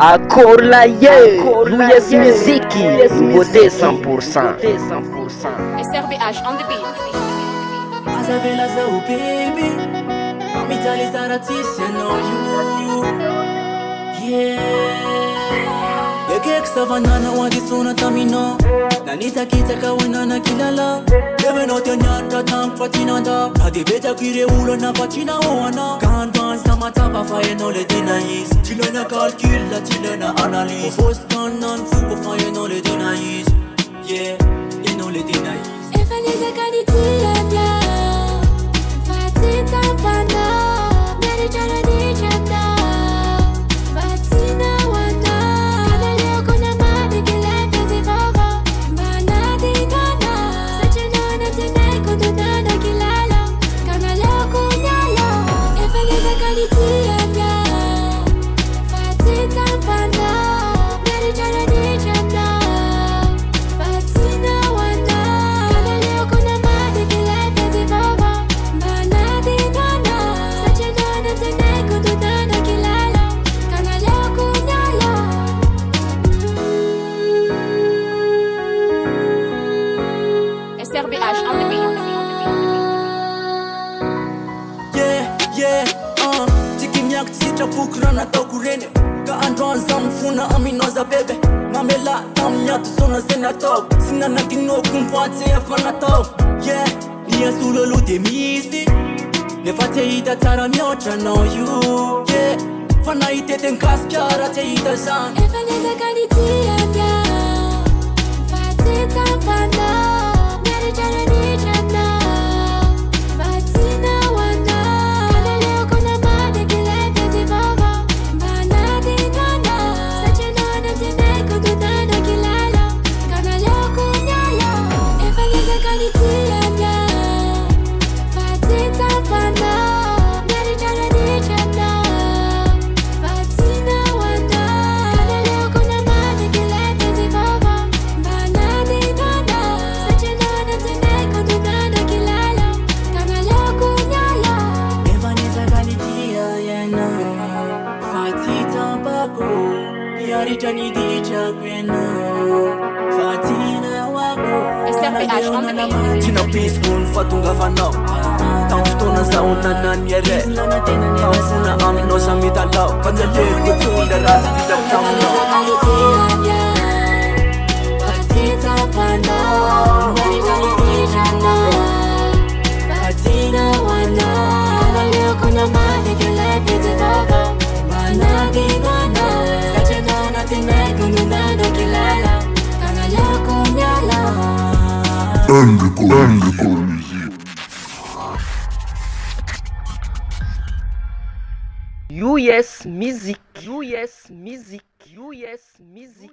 Akorlaye, Louis Miziki, beauté 100%. SRBH on the beat. Azavela zao baby, mamitaly zaratsisy anao io. Yeah, ekeko savanana hoandisona taminao, nanitsakitsaka hoenana kilala. Levenao te niaritra tamiko fa tinanda, na de betsako ire olona fa tinao anao. Kandroany samatsapa fa ianao le tena izy, tsy ilaina calcul, tsy ilaina analyse. Fosy-kanina ny foko fa ianao le tena izy. Yeah, ianao le tena izy. Efa niezaka ny tiana, fa tsy tampana, mieritrana ny trana, fa tsy nahoana. Kanaleoko namadiky ilay petsy vava, mba nadinana, satria anao natenay kondonana kilala. Kanaleoko niala, efa niezaka ny tiana, fa tsy tampana, mieritrana ny trana, fa tsy nahoana. Kanaleoko namadiky ilay petsy vava, mba nadinana, satria anao natenay kondonana kilala. Kanaleoko niala. SRBH on the beat. Tikimiako tsy sitrapoky raha nataoko reny, ka androany za mifona aminao za bebe. Mamela tamin'ny atozona zay nataoko, sy nanadinoko mivoatsy efa natao. Niasolo aloha de misy, nefa tsy hita tsara mihoatra anao io. Fa nahitety mikasika raha tsy hita zany. Efa niezaka ny tiana, fa tsy tampana, mieritrana ny trana, fa tsy nahoana. Kanaleoko namadiky ilay petsy vava, mba nadinana, satria anao natenay kondonana kilala. Kanaleoko niala. Efa niezaka ny tiana, fa tsy tampana, mieritrana ny trana, fa tsy nahoana. Kanaleoko namadiky ilay petsy vava, mba nadinana, satria anao natenay kondonana kilala. Kanaleoko niala. Efa niezaka ny tia ianao, fa tsy tampako, miaritra ny ditrako ianao, fa tsy nahoako. SRBH on the beat. Tsy nampisiko ny fahatongavanao, tamin'ny fotoana zaho nanany ere, tamifona aminao za mitalao, fanjaleko tsonda raha sy vitako taminao. Efa niezaka ny tiana, fa tsy tampana, mieritrana ny trana, fa tsy nahoana. Kanaleoko namadiky ilay petsy vava, mba nadinana, satria anao natenay kondonana kilala. Kanaleoko niala. US Music, US Music, US Music.